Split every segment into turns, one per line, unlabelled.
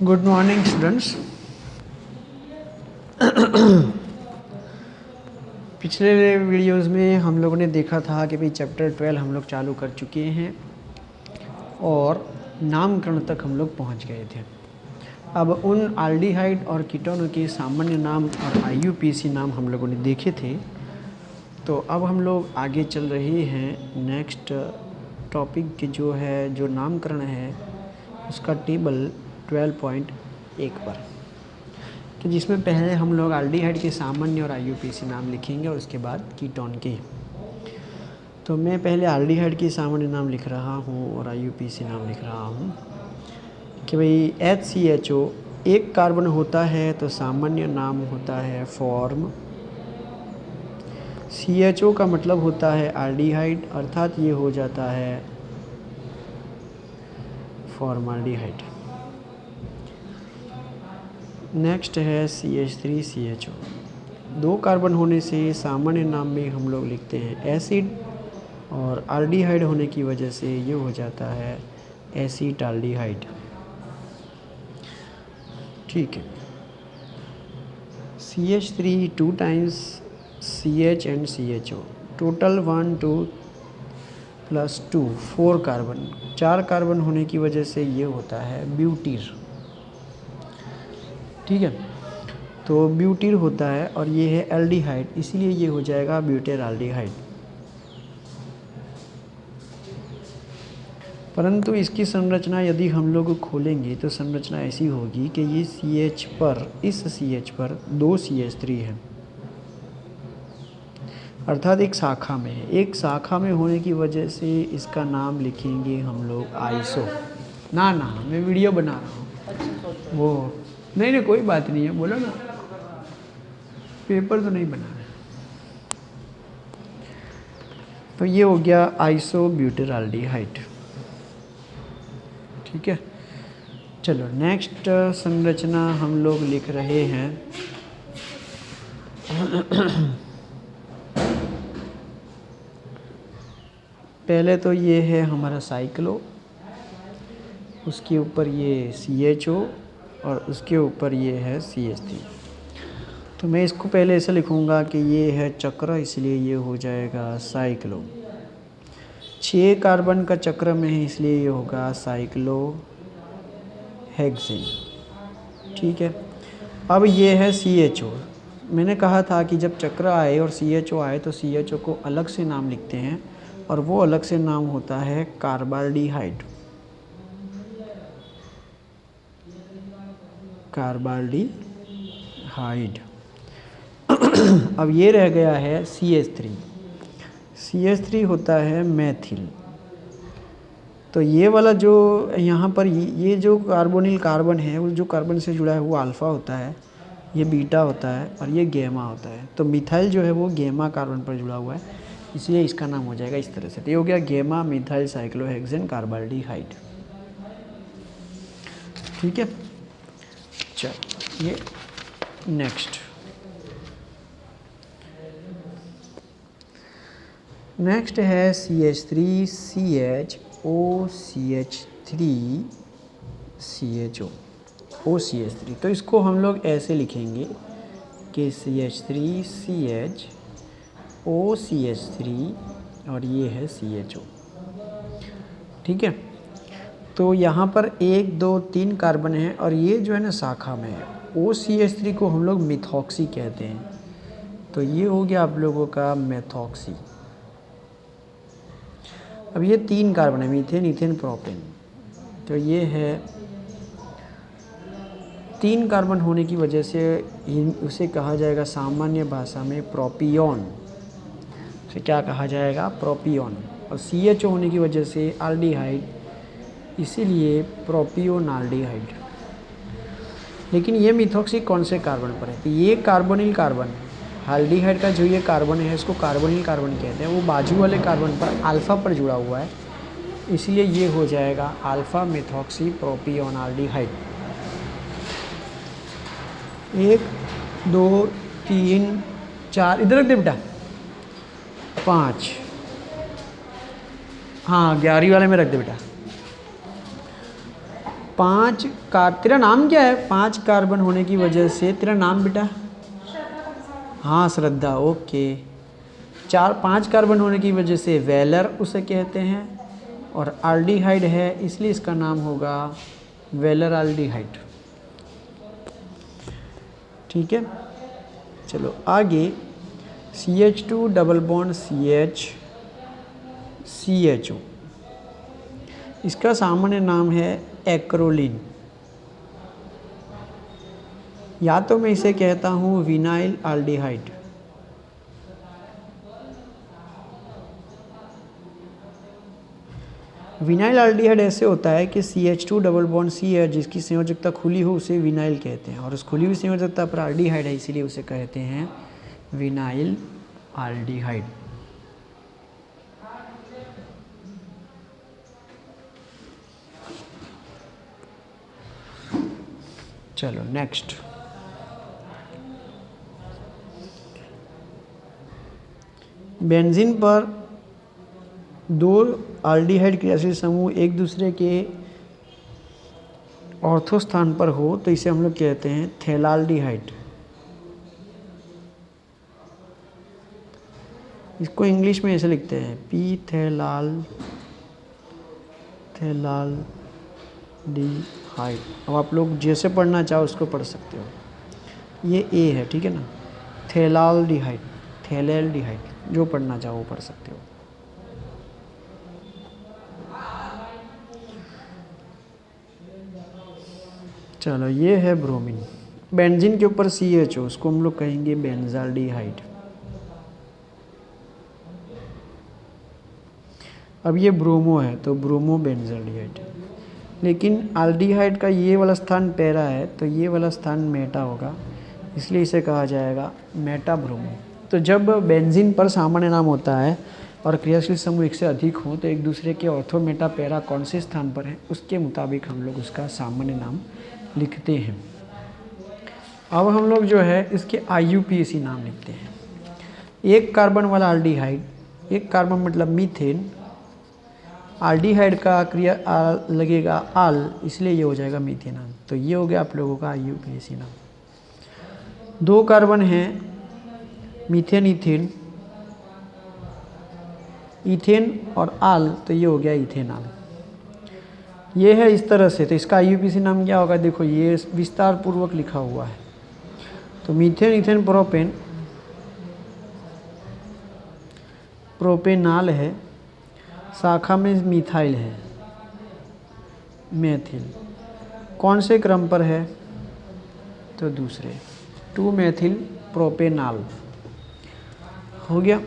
Good morning students. पिछले videos में हम लोगों ने देखा था कि भाई चैप्टर 12 हम लोग चालू कर चुके हैं और नामकरण तक हम लोग पहुंच गए थे। अब उन आल्डिहाइड और कीटोनों के सामान्य नाम और आईयूपीएसी नाम हम लोगों ने देखे थे। तो अब हम लोग आगे चल रहे हैं नेक्स्ट टॉपिक के जो नामकरण है उसका टेबल 12.1 पर, कि जिसमें पहले हम लोग आल्डिहाइड के सामान्य और आईयूपीएसी नाम लिखेंगे और उसके बाद कीटोन के। तो मैं पहले आल्डिहाइड के सामान्य नाम लिख रहा हूँ और आईयूपीएसी नाम लिख रहा हूँ कि भाई HCHO एक कार्बन होता है तो सामान्य नाम होता है फॉर्म। CHO का मतलब होता है आल्डिहाइड, अर्थात ये हो जाता है फॉर्माल्डिहाइड। नेक्स्ट है CH3CHO। दो कार्बन होने से सामान्य नाम में हम लोग लिखते हैं एसिड, और आल्डिहाइड होने की वजह से ये हो जाता है एसिटाल्डिहाइड। ठीक है। CH3 2 times CH and CHO, total 1 2 + 2 4 carbon. 4 carbon होने की वजह से ये होता है ब्यूटीर। ठीक है, तो ब्यूटीर होता है और ये है एल्डिहाइड, इसलिए ये हो जाएगा ब्यूटेराल्डिहाइड। परंतु इसकी संरचना यदि हम लोग खोलेंगे तो संरचना ऐसी होगी कि ये CH पर, इस CH पर 2 CH3 है, अर्थात एक शाखा में है। एक शाखा में होने की वजह से इसका नाम लिखेंगे हम लोग आइसो। ना मैं वीडियो बना रहा हूँ। वो नहीं कोई बात नहीं है, बोलो ना, पेपर तो नहीं बना है। तो ये हो गया आइसोब्यूटेराल्डिहाइड। ठीक है, चलो नेक्स्ट संरचना हम लोग लिख रहे हैं। पहले तो ये है हमारा साइक्लो, उसके ऊपर ये CHO और उसके ऊपर ये है CH3। तो मैं इसको पहले ऐसे लिखूँगा कि ये है चक्र, इसलिए ये हो जाएगा साइक्लो। 6 कार्बन का चक्र में है, इसलिए ये होगा साइक्लो हेक्सेन। ठीक है, अब ये है CHO। मैंने कहा था कि जब चक्र आए और CHO आए तो CHO को अलग से नाम लिखते हैं, और वो अलग से नाम होता है कार्बाल्डिहाइड। कार्बाल्डिहाइड। अब ये रह गया है CH3। CH3 होता है मैथिल। तो ये वाला जो यहाँ पर ये जो कार्बोनिल कार्बन है, वो जो कार्बन से जुड़ा है वो अल्फ़ा होता है, ये बीटा होता है और ये गेमा होता है। तो मिथाइल जो है वो गेमा कार्बन पर जुड़ा हुआ है, इसलिए इसका नाम हो जाएगा इस तरह से। तो ये हो गया गेमा मिथाइल साइक्लोहेक्सेन कार्बाल्डिहाइड। ठीक है, चल ये नेक्स्ट है CH3CHO OCH3। तो इसको हम लोग ऐसे लिखेंगे कि CH3CHOCH3 और ये है CHO। ठीक है, तो यहाँ पर 1 2 3 कार्बन है और ये जो है ना शाखा में है। OCH3 को हम लोग मिथॉक्सी कहते हैं, तो ये हो गया आप लोगों का मेथॉक्सी। अब ये 3 कार्बन है, मीथेन इथेन प्रोपेन। तो ये है 3 कार्बन होने की वजह से उसे कहा जाएगा सामान्य भाषा में प्रोपियोन। उसे क्या कहा जाएगा? प्रोपियोन। और CHO होने की वजह से आल्डिहाइड, इसीलिए प्रोपियोनाल्डिहाइड। लेकिन ये मिथॉक्सी कौन से कार्बन पर है? तो ये कार्बोनिल कार्बन है। आल्डिहाइड का जो ये कार्बन है इसको कार्बोनिल कार्बन कहते हैं, वो बाजू वाले कार्बन पर अल्फ़ा पर जुड़ा हुआ है, इसलिए ये हो जाएगा अल्फ़ा मिथॉक्सी प्रोपियोनाल्डिहाइड। 1 2 3 4, इधर रख दे बेटा, 5, हाँ 11वीं वाले में रख दे बेटा। तेरा नाम क्या है? 5 कार्बन होने की वजह से, तेरा नाम बेटा? हाँ श्रद्धा, ओके। 5 कार्बन होने की वजह से वेलर उसे कहते हैं, और आल्डिहाइड है इसलिए इसका नाम होगा वेलर आल्डिहाइड। ठीक है, चलो आगे। CH2 double bond CH CHO, इसका सामान्य नाम है एक्रोलीन, या तो मैं इसे कहता हूँ विनाइल आल्डिहाइड। विनाइल आल्डिहाइड ऐसे होता है कि CH2 डबल बॉन्ड CH जिसकी संयोजकता खुली हो उसे विनाइल कहते हैं, और उस खुली हुई संयोजकता पर आल्डिहाइड है इसीलिए उसे कहते हैं विनाइल आल्डिहाइड। चलो नेक्स्ट। बेंजीन पर 2 आल्डिहाइड क्रियाशील समूह एक दूसरे के ऑर्थो स्थान पर हो तो इसे हम लोग कहते हैं थेलाल्डिहाइड। इसको इंग्लिश में ऐसे लिखते हैं पी थेलाल्डिहाइड। अब आप लोग जैसे पढ़ना चाहो उसको पढ़ सकते हो। ये ए है, ठीक है ना, थेलाल्डिहाइड, जो पढ़ना चाहो वो पढ़ सकते हो। चलो ये है ब्रोमीन। बेंजीन के ऊपर CH हो उसको हम लोग कहेंगे बेंजाल्डिहाइड। अब ये ब्रोमो है तो ब्रोमो बेंजाल्डिहाइड, लेकिन आल्डिहाइड का ये वाला स्थान पैरा है तो ये वाला स्थान मेटा होगा, इसलिए इसे कहा जाएगा मेटा ब्रोमो। तो जब बेंजीन पर सामान्य नाम होता है और क्रियाशील समूह एक से अधिक हो तो एक दूसरे के ऑर्थो मेटा पैरा कौन से स्थान पर है उसके मुताबिक हम लोग उसका सामान्य नाम लिखते हैं। अब हम लोग जो है इसके IUPAC नाम लिखते हैं। 1 कार्बन वाला आल्डिहाइड, 1 कार्बन मतलब मीथेन, आल्डिहाइड का क्रिया लगेगा आल, इसलिए ये हो जाएगा मीथेनाल। तो ये हो गया आप लोगों का IUPAC नाम। 2 कार्बन हैं मीथेन इथेन, इथेन और आल, तो ये हो गया इथेनाल। ये है इस तरह से, तो इसका IUPAC नाम क्या होगा? देखो ये विस्तार पूर्वक लिखा हुआ है। तो मीथेन इथेन प्रोपेन, प्रोपेनाल है, शाखा में मिथाइल है, मेथिल। कौन से क्रम पर है? तो दूसरे, 2 मेथिल प्रोपेनाल हो गया।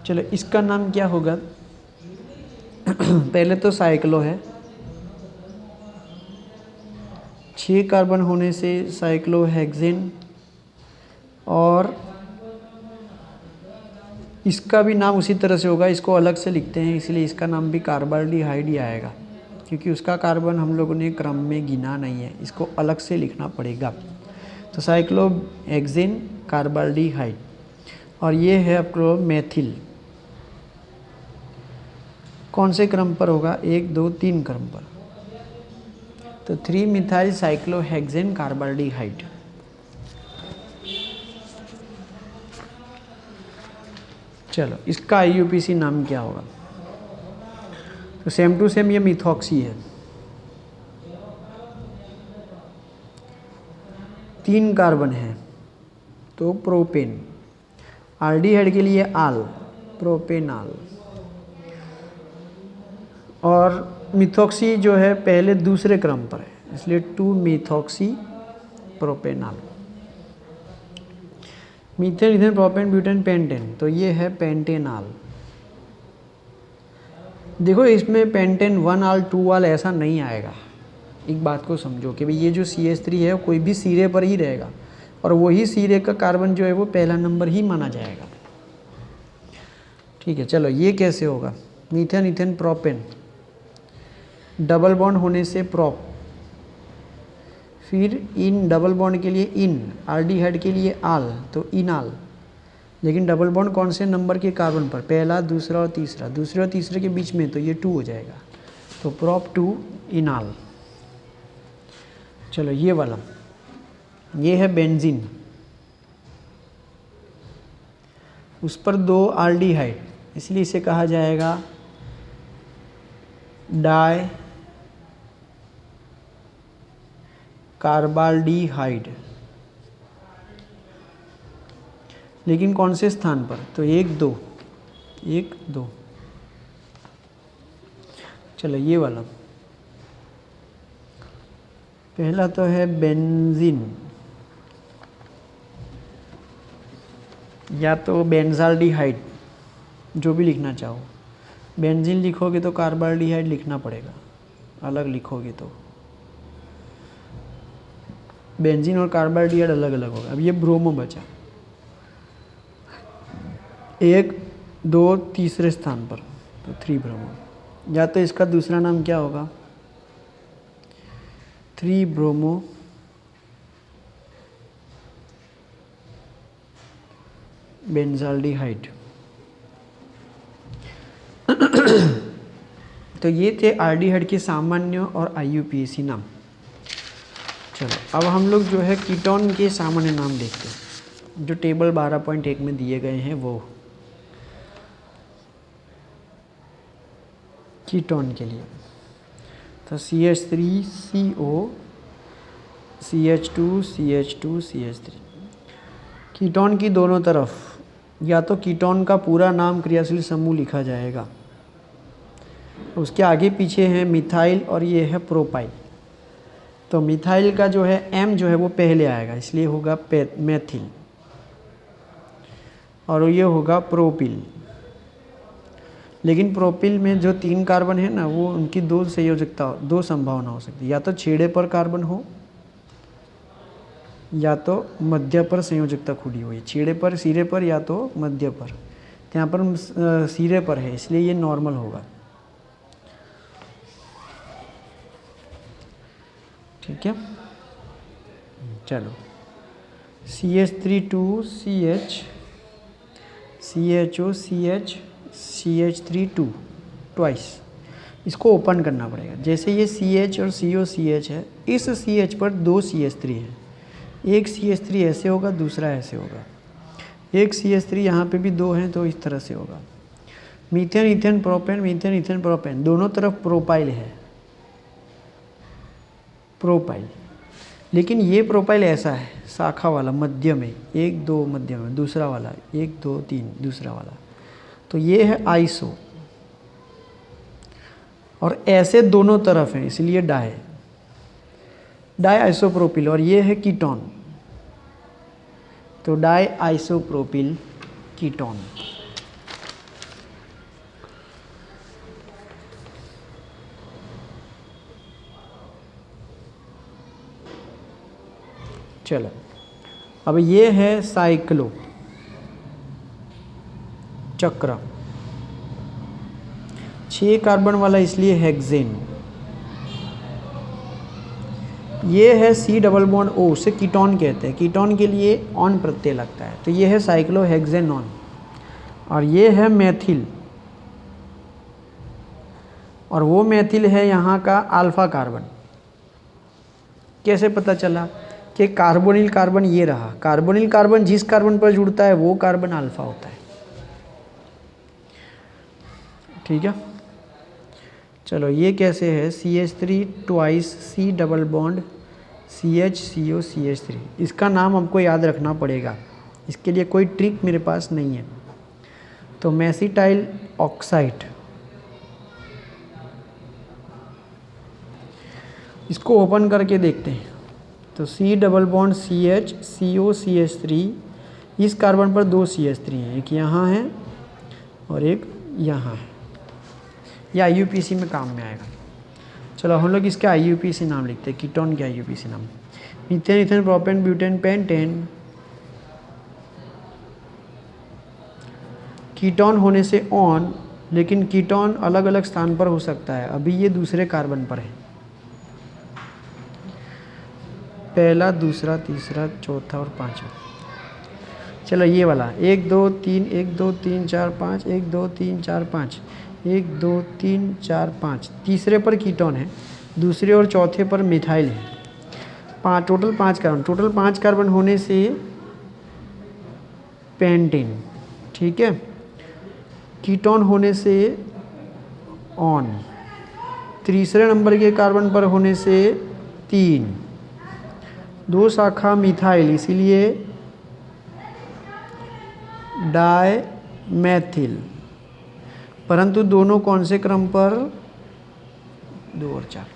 चलो इसका नाम क्या होगा? पहले तो साइक्लो है, 6 कार्बन होने से साइक्लोहेक्सेन, और इसका भी नाम उसी तरह से होगा, इसको अलग से लिखते हैं इसलिए इसका नाम भी कार्बाल्डिहाइड ही आएगा, क्योंकि उसका कार्बन हम लोगों ने क्रम में गिना नहीं है, इसको अलग से लिखना पड़ेगा। तो साइक्लोहेक्सेन कार्बाल्डिहाइड, और ये है आपको मेथिल। कौन से क्रम पर होगा? 1 2 3 क्रम पर, तो 3 मिथाइल साइक्लोहेक्सेन कार्बाल्डिहाइड। चलो इसका IUPAC नाम क्या होगा? तो सेम टू सेम ये मिथॉक्सी है, 3 कार्बन है तो प्रोपेन, आल्डिहाइड के लिए आल, प्रोपेनाल, और मिथॉक्सी जो है पहले दूसरे क्रम पर है इसलिए 2 methoxy propanol. Methane ethane propane butane pentane, तो ये है पेंटेनाल। देखो इसमें पेंटेन 1 आल 2 आल ऐसा नहीं आएगा। एक बात को समझो कि भाई ये जो CH3 है कोई भी सिरे पर ही रहेगा, और वही सिरे का कार्बन जो है वो पहला नंबर ही माना जाएगा। ठीक है, चलो ये कैसे होगा? Methane ethane propane, double bond होने से प्रोप, फिर इन डबल बॉन्ड के लिए इन, आल्डिहाइड के लिए आल, तो इनाल। लेकिन डबल बॉन्ड कौन से नंबर के कार्बन पर? पहला, दूसरा और तीसरा, दूसरे और तीसरे के बीच में, तो ये 2 हो जाएगा, तो प्रोप 2 इनाल। चलो ये वाला, ये है बेंजीन, उस पर 2 आल्डिहाइड, इसलिए इसे कहा जाएगा डाई कार्बाल्डिहाइड। लेकिन कौन से स्थान पर? तो 1 2 1 2। चलो ये वाला, पहला तो है बेंजीन, या तो बेंजाल्डिहाइड, जो भी लिखना चाहो। बेंजीन लिखोगे तो कार्बाल्डिहाइड लिखना पड़ेगा, अलग लिखोगे तो बेंजीन और कार्बाल्डिहाइड अलग अलग होगा। अब ये ब्रोमो बचा, 1 2 तीसरे स्थान पर, तो 3 ब्रोमो, या तो इसका दूसरा नाम क्या होगा? 3 ब्रोमो बेंजाल्डिहाइड। तो ये थे आल्डिहाइड के सामान्य और IUPAC नाम। चलो अब हम लोग जो है कीटोन के सामान्य नाम देखते हैं, जो टेबल 12.1 में दिए गए हैं वो कीटोन के लिए। तो CH3CO CH2 CH2 CH3। Ketone की दोनों तरफ या तो कीटोन का पूरा नाम क्रियाशील समूह लिखा जाएगा, उसके आगे पीछे है मिथाइल और ये है प्रोपाइल। तो मिथाइल का जो है M जो है वो पहले आएगा, इसलिए होगा मेथिल, और ये होगा प्रोपिल। लेकिन प्रोपिल में जो 3 कार्बन है ना, वो उनकी 2 संयोजकता, 2 संभावना हो सकती है, या तो छेड़े पर कार्बन हो या तो मध्य पर संयोजकता खुली हुई, छेड़े पर, सिरे पर, या तो मध्य पर। तो यहाँ पर सिरे पर है, इसलिए ये नॉर्मल होगा। ठीक है, चलो CH3 2CH CHO CH CH3 2 twice, इसको ओपन करना पड़ेगा। जैसे ये CH और CO CH है, इस CH पर 2 CH3 है, एक CH3 ऐसे होगा, दूसरा ऐसे होगा, एक CH3 यहाँ पे भी 2 हैं, तो इस तरह से होगा। Methane ethane propane, methane ethane propane, दोनों तरफ प्रोपाइल है, प्रोपाइल। लेकिन ये प्रोपाइल ऐसा है, शाखा वाला, मध्य में 1 2 मध्य में, दूसरा वाला 1 2 3 दूसरा वाला, तो ये है आइसो, और ऐसे दोनों तरफ हैं, इसलिए डाई आइसोप्रोपिल। और ये है कीटोन, तो डाई आइसोप्रोपिल कीटोन। चलो अब ये है साइक्लो चक्र, 6 कार्बन वाला, इसलिए हेक्सेन। ये है C डबल बॉन्ड O, उसे कीटोन कहते हैं, कीटोन के लिए ऑन प्रत्यय लगता है, तो ये है साइक्लोहेक्सेनॉन। और ये है मेथिल, और वो मेथिल है यहाँ का अल्फा कार्बन। कैसे पता चला कि कार्बोनिल कार्बन ये रहा, कार्बोनिल कार्बन जिस कार्बन पर जुड़ता है वो कार्बन अल्फा होता है। ठीक है, चलो ये कैसे है, CH3 twice C double bond CH CO CH3। इसका नाम हमको याद रखना पड़ेगा, इसके लिए कोई ट्रिक मेरे पास नहीं है। तो मेसिटाइल ऑक्साइड, इसको ओपन करके देखते हैं। तो C double bond CH CO CH3, इस कार्बन पर 2 CH3 हैं, एक यहाँ है और एक यहाँ है। ये IUPAC में काम में आएगा। चलो हम लोग इसके IUPAC नाम लिखते हैं, कीटोन के IUPAC नाम। Methane ethane propane butane pentane. Ketone होने से ऑन, लेकिन कीटोन अलग अलग स्थान पर हो सकता है। अभी ये दूसरे कार्बन पर है, पहला, दूसरा, तीसरा, चौथा और पांचवा। चलो ये वाला 1 2 3 1 2 3 4 5 1 2 3 4 5 1 2 3 4 5, तीसरे पर कीटोन है, दूसरे और चौथे पर मिथाइल है। टोटल 5 कार्बन होने से पेंटेन, ठीक है। कीटोन होने से ऑन, तीसरे नंबर के कार्बन पर होने से 3, 2 शाखा मिथाइल इसीलिए डायमेथिल, परंतु दोनों कौन से क्रम पर, 2 और 4।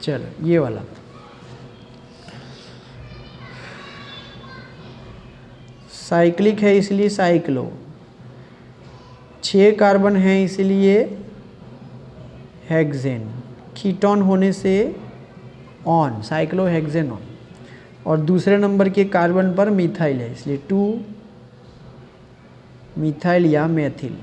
चलो ये वाला साइक्लिक है इसलिए साइक्लो, 6 कार्बन है इसलिए हेक्सेन, कीटोन होने से ऑन, साइक्लोहेक्सेनॉन, और दूसरे नंबर के कार्बन पर मिथाइल है इसलिए 2 मिथाइल या मेथिल,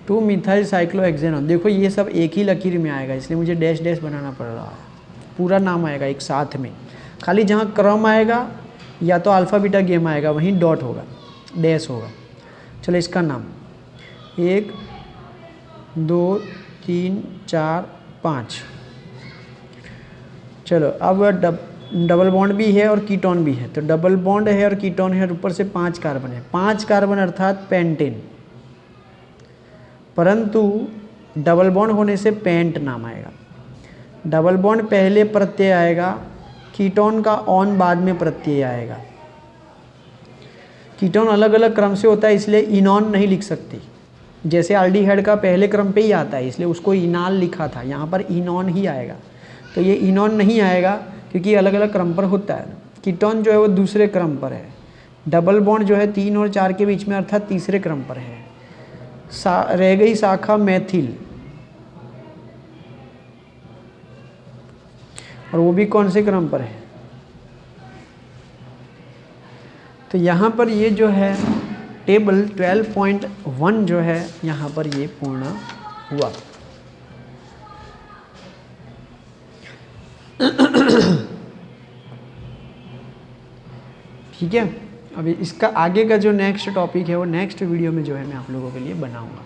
2 मिथाइल साइक्लोहेक्सेनॉन। देखो ये सब एक ही लकीर में आएगा इसलिए मुझे डैश डैश बनाना पड़ रहा है, पूरा नाम आएगा एक साथ में, खाली जहाँ क्रम आएगा या तो अल्फ़ा बीटा गेम आएगा वहीं डॉट होगा, डैश होगा। चलो इसका नाम 1 2 3 4 5। चलो अब डबल बॉन्ड भी है और कीटोन भी है, तो डबल बॉन्ड है और कीटोन है और ऊपर से 5 कार्बन है, 5 कार्बन अर्थात पेंटेन, परंतु डबल बॉन्ड होने से पेंट नाम आएगा। डबल बॉन्ड पहले प्रत्यय आएगा, कीटोन का ऑन बाद में प्रत्यय आएगा। कीटोन अलग अलग क्रम से होता है इसलिए इनॉन नहीं लिख सकती, जैसे एल्डिहाइड का पहले क्रम पे ही आता है इसलिए उसको इनाल लिखा था, यहाँ पर इनॉन ही आएगा, तो ये इनॉन नहीं आएगा क्योंकि अलग अलग क्रम पर होता है। कीटोन जो है वो दूसरे क्रम पर है, डबल बॉन्ड जो है 3 और 4 के बीच में अर्थात तीसरे क्रम पर है। रह गई शाखा मेथिल, और वो भी कौन से क्रम पर है, तो यहाँ पर ये जो है टेबल 12.1 जो है यहाँ पर ये पूर्ण हुआ। ठीक है, अभी इसका आगे का जो नेक्स्ट टॉपिक है वो नेक्स्ट वीडियो में जो है मैं आप लोगों के लिए बनाऊंगा।